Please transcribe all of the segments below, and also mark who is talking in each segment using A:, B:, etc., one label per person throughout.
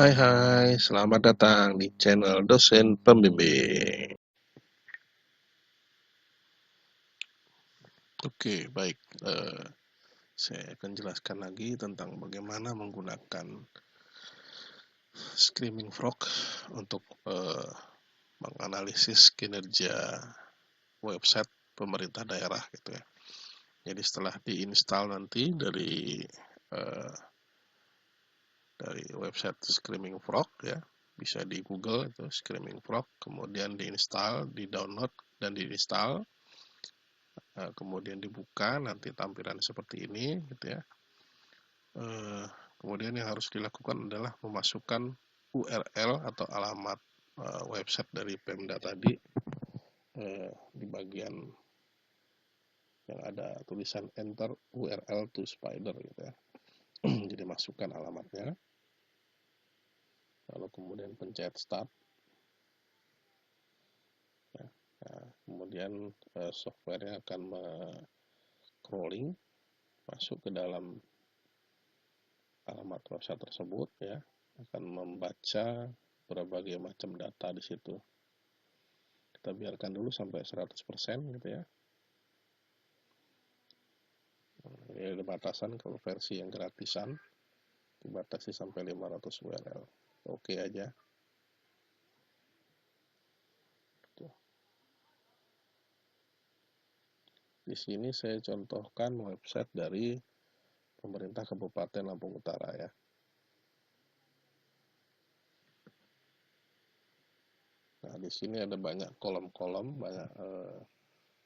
A: Hai, selamat datang di channel Dosen Pembimbing. Oke, baik. Saya akan jelaskan lagi tentang bagaimana menggunakan Screaming Frog untuk menganalisis kinerja website pemerintah daerah gitu ya. Jadi setelah diinstal nanti eh, dari website Screaming Frog ya, bisa di Google itu Screaming Frog, kemudian diinstal, di-download dan diinstal. Kemudian dibuka, nanti tampilan seperti ini gitu ya. Kemudian yang harus dilakukan adalah memasukkan URL atau alamat website dari Pemda tadi di bagian yang ada tulisan enter URL to spider gitu ya. Jadi masukkan alamatnya, lalu kemudian pencet start ya. Nah, kemudian softwarenya akan crawling masuk ke dalam alamat website tersebut ya, akan membaca berbagai macam data di situ. Kita biarkan dulu sampai 100% gitu ya. Ini ada batasan, kalau versi yang gratisan dibatasi sampai 500 URL. Oke aja. Tuh. Di sini saya contohkan website dari pemerintah Kabupaten Lampung Utara ya. Nah, di sini ada banyak kolom-kolom, banyak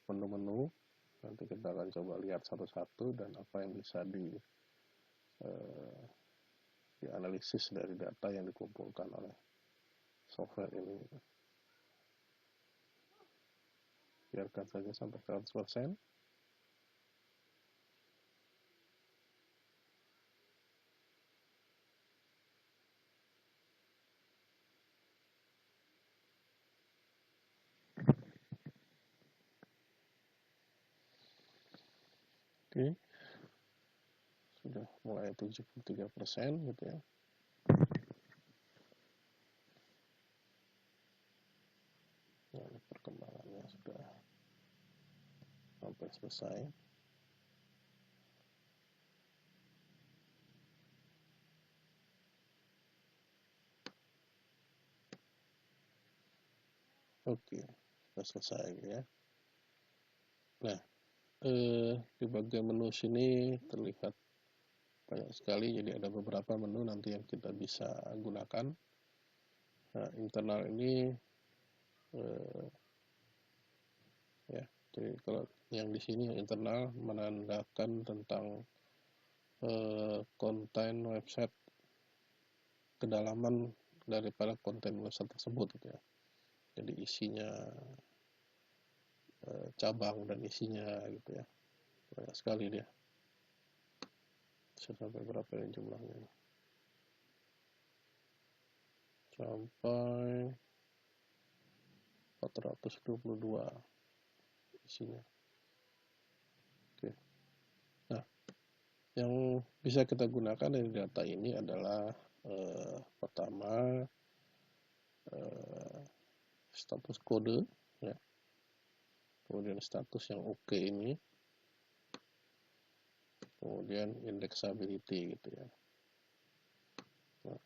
A: menu-menu. Nanti kita akan coba lihat satu-satu dan apa yang bisa dianalisis dari data yang dikumpulkan oleh software ini. Biarkan saja sampai 100%. Oke. Sudah mulai 73% gitu ya. Nah, perkembangannya sudah sampai selesai. Oke, sudah selesai ya. Nah, di bagian menu sini terlihat banyak sekali, jadi ada beberapa menu nanti yang kita bisa gunakan. Nah, internal ini ya, jadi kalau yang di sini yang internal menandakan tentang konten website, kedalaman daripada konten website tersebut gitu ya. Jadi isinya cabang dan isinya gitu ya, banyak sekali dia. Bisa sampai berapa ini jumlahnya? Sampai 422 isinya. Oke. Nah, yang bisa kita gunakan dari data ini adalah pertama status kode ya, kemudian status yang oke ini, kemudian indexability gitu ya. Nah,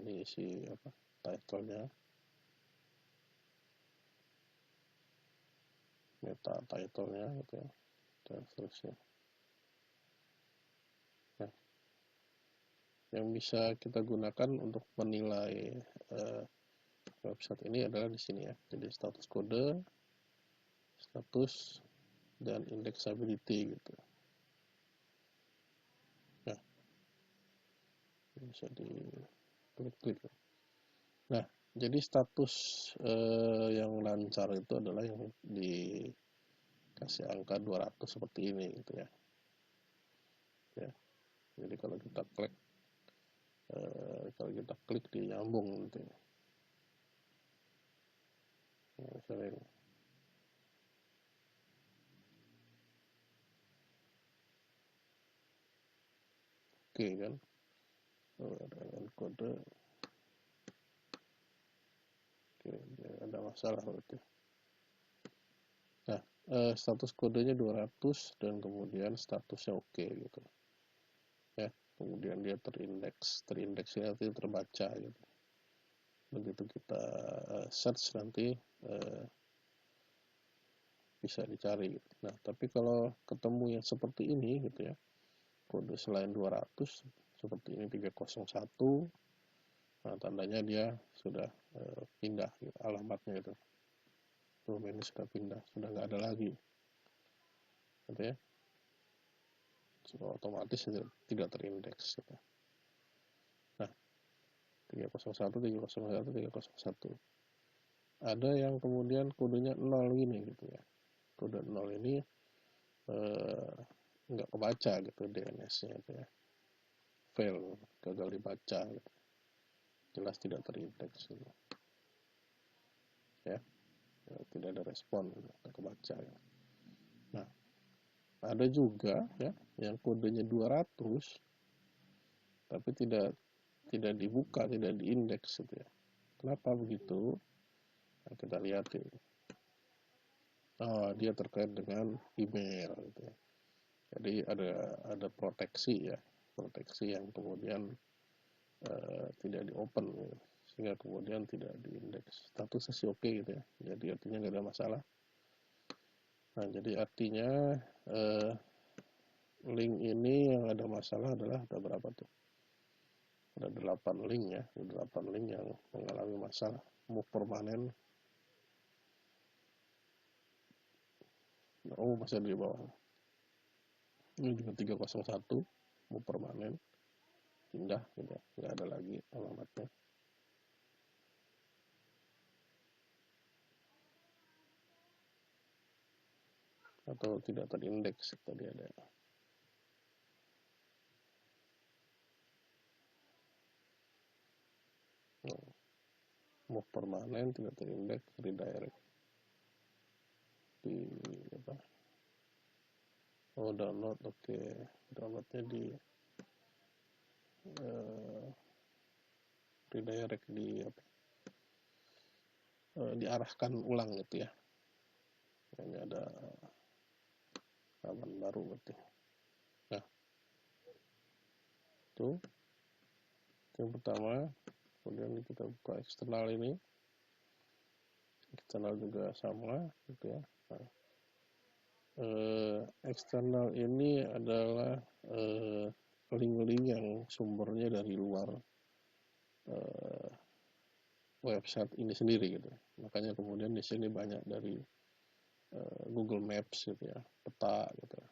A: ini isi apa, title-nya, meta title-nya gitu ya, dan seterusnya. Nah, yang bisa kita gunakan untuk menilai website ini adalah di sini ya. Jadi status kode, status, dan indexability gitu. Nah, bisa diklik-klik. Nah, jadi status yang lancar itu adalah yang dikasih angka 200 seperti ini gitu ya. Ya. Jadi kalau kita klik di nyambung gitu ya. Nah, misalnya ini. Oke kan. dengan kode. Oke, ada masalah berarti. Nah, status kodenya 200 dan kemudian statusnya oke gitu ya. Kemudian dia terindeksnya nanti terbaca gitu. Begitu kita search nanti bisa dicari gitu. Nah, tapi kalau ketemu yang seperti ini gitu ya, kode selain 200 seperti ini 301, nah tandanya dia sudah pindah gitu, alamatnya itu domainnya sudah pindah, sudah nggak ada lagi gitu ya, sudah otomatis tidak terindeks gitu. Nah, 301 301 301 ada yang kemudian kodenya 0 gini gitu ya, kode 0 ini nggak kebaca gitu DNS-nya itu ya, fail, gagal dibaca gitu, jelas tidak terindeks gitu ya, tidak ada respon, nggak kebaca ya. Nah, ada juga ya yang kodenya 200 tapi tidak dibuka, tidak diindeks gitu ya. Kenapa begitu? Nah, kita lihat ini. Oh, dia terkait dengan email gitu ya. Jadi ada proteksi ya, proteksi yang kemudian tidak di open gitu, sehingga kemudian tidak diindeks. Statusnya sih oke gitu ya, jadi artinya nggak ada masalah. Nah, jadi artinya link ini yang ada masalah adalah ada berapa tuh? Ada 8 link ya, 8 link yang mengalami masalah. Move permanen, oh masih ada di bawah. Ini juga 301, move permanen, pindah gitu, nggak ada lagi alamatnya. Atau tidak terindeks tadi ada. Nah, move permanen, tidak terindeks, redirect di apa? Oh download, oke. Downloadnya di redirect di apa? Diarahkan ulang gitu ya. Ini ada halaman baru berarti. Nah, itu yang pertama. Kemudian kita buka eksternal ini, eksternal juga sama gitu ya. Nah, eksternal ini adalah link-link yang sumbernya dari luar website ini sendiri gitu. Makanya kemudian di sini banyak dari Google Maps gitu ya, peta gitu ya.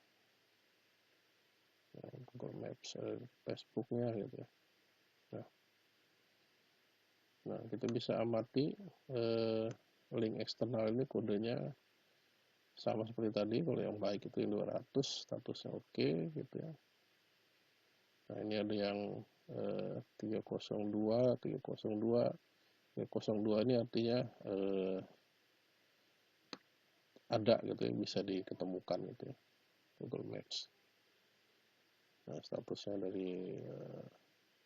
A: Google Maps, Facebooknya gitu ya. Nah, kita bisa amati link eksternal ini kodenya sama seperti tadi. Kalau yang baik itu yang 200, statusnya oke gitu ya. Nah, ini ada yang 302 ini artinya ada gitu ya, bisa diketemukan gitu ya, Google Maps. Nah, statusnya dari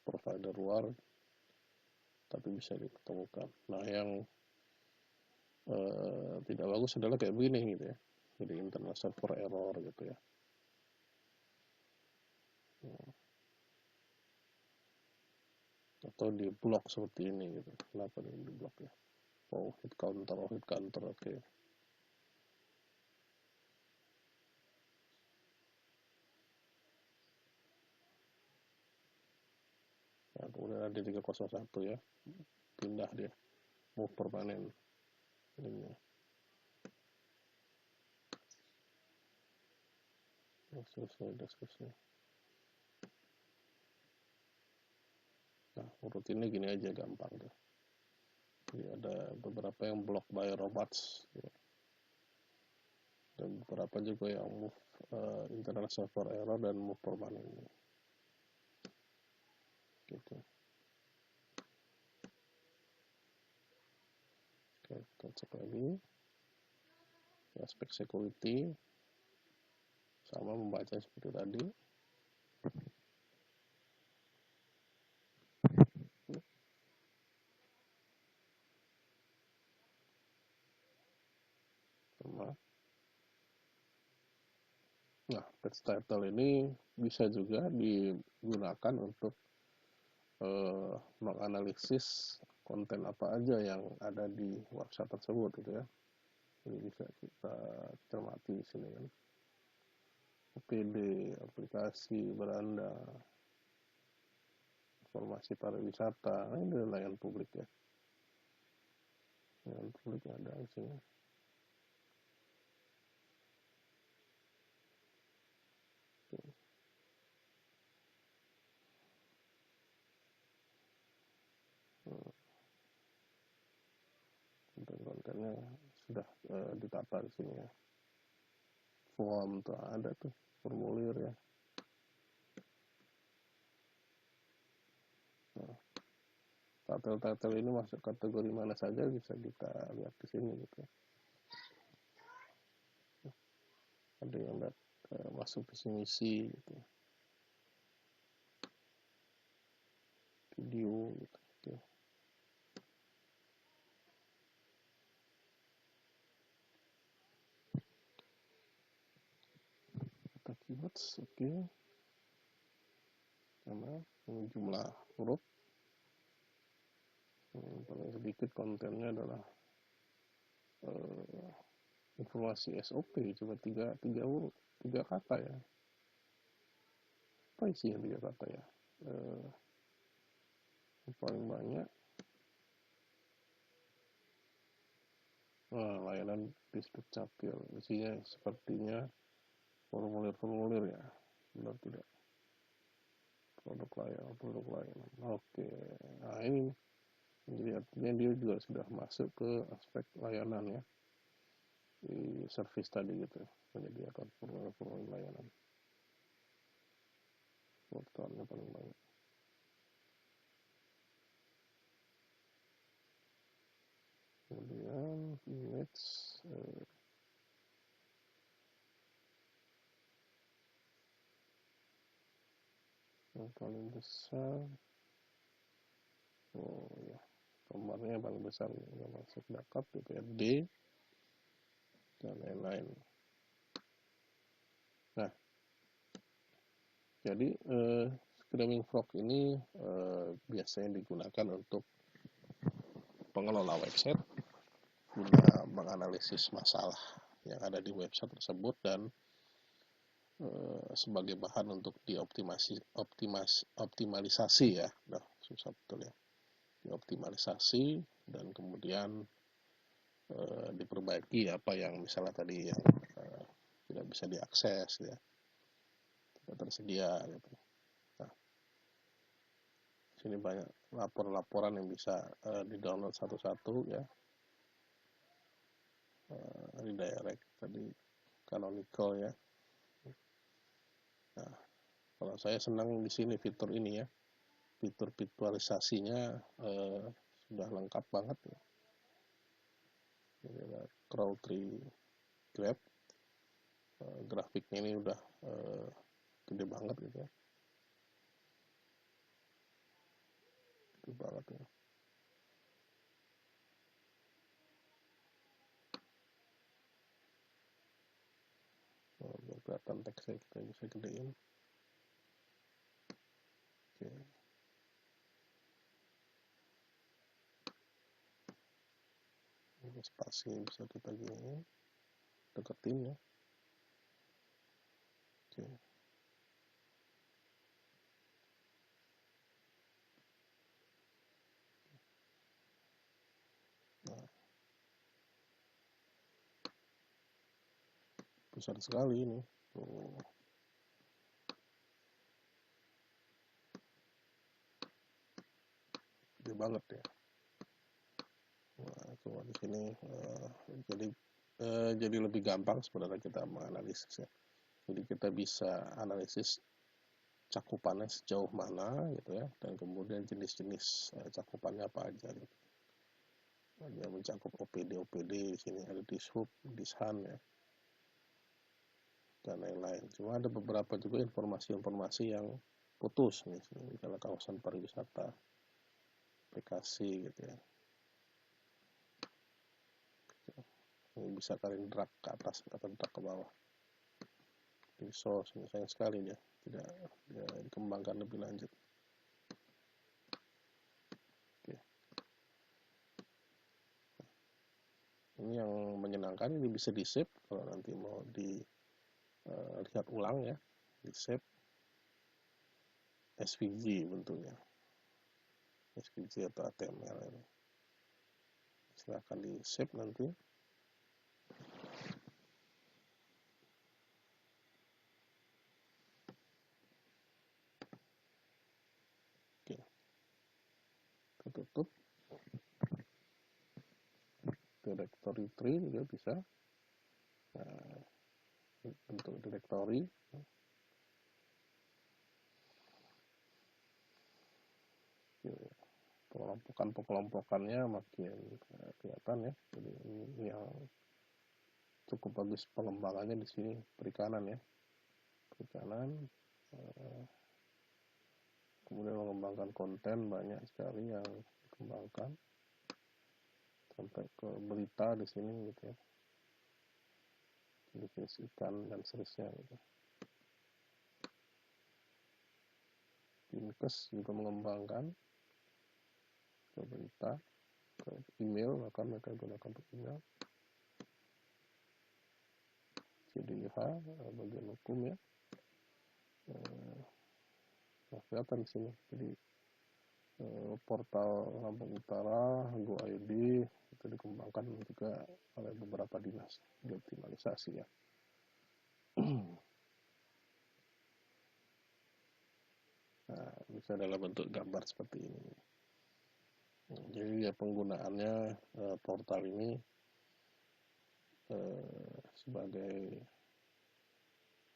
A: provider luar tapi bisa diketemukan. Nah, yang tidak bagus adalah kayak begini gitu ya, jadi internet server error gitu ya. Atau di blok seperti ini gitu. Kenapa di blok ya? Oh, hit counter, oke. Nah, kemudian ada 301 ya, pindah dia, move permanen ini. Selesai. Nah, urut ini gini aja, gampang tuh. Jadi ada beberapa yang block by robots ya. Dan beberapa juga yang move internet server error dan move permanen gitu. Oke, kita cek lagi aspek security, sama membaca seperti tadi. Nah, page title ini bisa juga digunakan untuk menganalisis konten apa aja yang ada di website tersebut gitu ya. Jadi bisa kita cermati di sini kan. OPD, aplikasi, beranda, informasi pariwisata, nah, ini layanan publik ya. Layanan publik ada di sini. Konten-kontennya sudah ditata di sini ya. Form tuh ada tuh, formulir ya. Nah, title-title ini masuk kategori mana saja bisa kita lihat di sini gitu. Ada yang masuk visi misi gitu. Video gitu. Kita keywords, oke. Sama jumlah huruf. Paling sedikit kontennya adalah informasi SOP, cuma tiga huruf, 3 kata ya. Apa isi yang 3 kata ya? Paling banyak layanan di Dukcapil, isinya sepertinya formulir-formulir ya, benar tidak? Produk layanan. Oke, nah ini jadi artinya dia juga sudah masuk ke aspek layanan ya, di service tadi gitu, menyediakan formulir-formulir layanan. Portalnya paling banyak. Kemudian image, yang paling besar, oh ya, gambarnya yang paling besar, gambar sekdakap DPRD dan lain-lain. Nah, jadi Screaming Frog ini biasanya digunakan untuk pengelola website guna menganalisis masalah yang ada di website tersebut dan sebagai bahan untuk optimalisasi ya, susah betul ya, dioptimalisasi dan kemudian diperbaiki apa yang misalnya tadi yang tidak bisa diakses ya, tidak tersedia gitu. Nah, sini banyak laporan-laporan yang bisa di-download satu-satu ya, redirect tadi canonical ya. Nah, kalau saya senang di sini fitur ini ya, fitur visualisasinya sudah lengkap banget ya. Jadi ada crawl tree graph, grafiknya ini udah gede banget gitu ya, gede banget ya. Biar kelihatan teksnya kita bisa gedein. Oke. Ini spasi bisa kita gini, deketin ya. Oke. Nah, besar sekali ini. Tuh. Gede banget ya. Nah, cuma di sini jadi lebih gampang sebenarnya kita menganalisis ya. Jadi kita bisa analisis cakupannya sejauh mana gitu ya, dan kemudian jenis-jenis cakupannya apa aja gitu. Dia mencakup OPD di sini ada dishub, dishan ya, dan lain-lain. Cuma ada beberapa juga informasi-informasi yang putus nih, misalnya kawasan pariwisata, aplikasi gitu ya. Ini bisa kalian drag ke atas atau drag ke bawah. di source, sayang sekali dia tidak dikembangkan lebih lanjut. Oke. Ini yang menyenangkan, ini bisa di save kalau nanti mau dilihat ulang ya, di save SVG bentuknya, SVG atau HTML ini. Silahkan di save nanti. Oke, tutup. Directory tree juga bisa, nah, bentuk directory. Pengelompokannya makin kelihatan ya. Jadi ini yang cukup bagus pengembangannya di sini, perikanan ya, perikanan. Kemudian mengembangkan konten banyak sekali yang dikembangkan, sampai ke berita di sini gitu ya, bisnis ikan dan seterusnya gitu. Dinkes juga mengembangkan ke berita, ke email, bahkan mereka gunakan untuk email. CDH bagian hukum ya, nah, kelihatan di sini. Jadi portal Lampung Utara, GoID itu dikembangkan juga oleh beberapa dinas, dioptimalisasi ya. Nah, bisa dalam bentuk gambar seperti ini. Jadi ya penggunaannya portal ini sebagai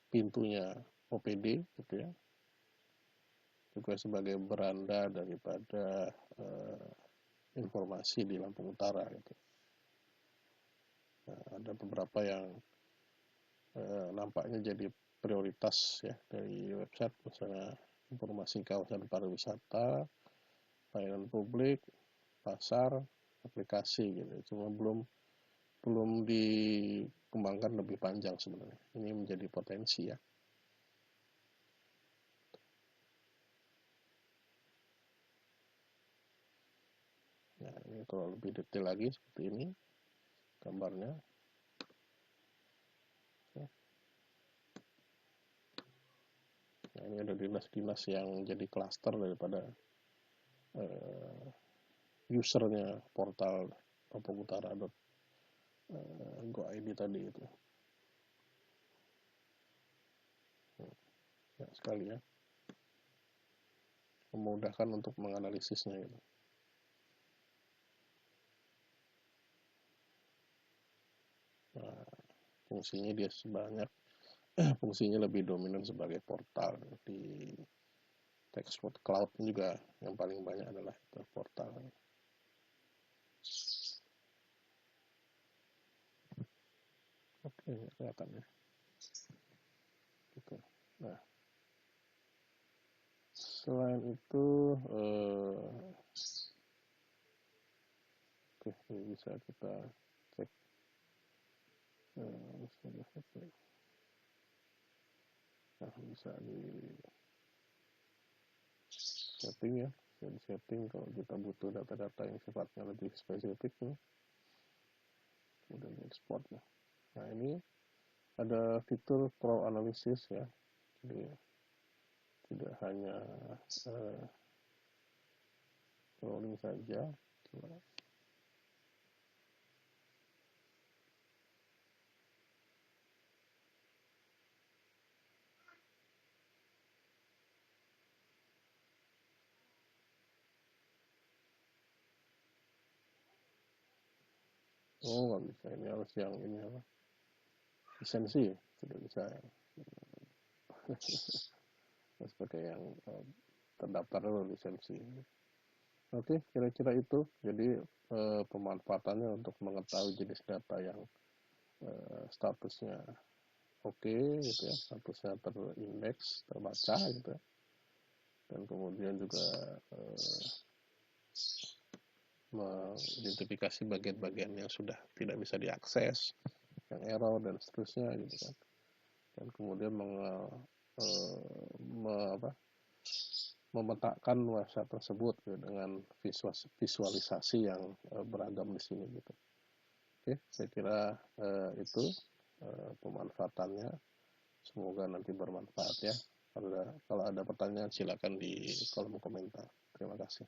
A: pintunya OPD gitu ya, juga sebagai beranda daripada informasi di Lampung Utara gitu. Nah, ada beberapa yang nampaknya jadi prioritas ya dari website, misalnya informasi kawasan pariwisata, pelayanan publik, pasar, aplikasi gitu. Cuma belum dikembangkan lebih panjang sebenarnya. Ini menjadi potensi ya. Nah, ini kalau lebih detail lagi seperti ini gambarnya. Nah, ini ada dinas-dinas yang jadi klaster daripada usernya portal lampungutara.go.id tadi itu. Ya, sekali ya. Memudahkan untuk menganalisisnya gitu. Nah, fungsinya dia fungsinya lebih dominan sebagai portal. Di Textbook Cloud juga yang paling banyak adalah portal. Oke, kelihatan ya. Gitu. Nah, selain itu, oke, ini bisa kita cek. Nah, bisa di setting ya, bisa di setting kalau kita butuh data-data yang sifatnya lebih spesifik nih, kemudian ekspor ya. Nah, ini ada fitur Pro Analysis ya, jadi tidak hanya crawling saja. Oh, nggak bisa, ini harus yang ini apa, lisensi, tidak bisa ya. Harus pakai yang terdaftar dulu lisensi. Oke, kira-kira itu. Jadi pemanfaatannya untuk mengetahui jenis data yang statusnya oke gitu ya, statusnya terindeks, terbaca gitu ya. Dan kemudian juga mengidentifikasi bagian-bagian yang sudah tidak bisa diakses, yang error dan seterusnya gitu kan. dan kemudian memetakan website tersebut gitu, dengan visualisasi yang beragam di sini gitu. Oke, saya kira itu pemanfaatannya. Semoga nanti bermanfaat ya. Kalau ada pertanyaan silakan di kolom komentar. Terima kasih.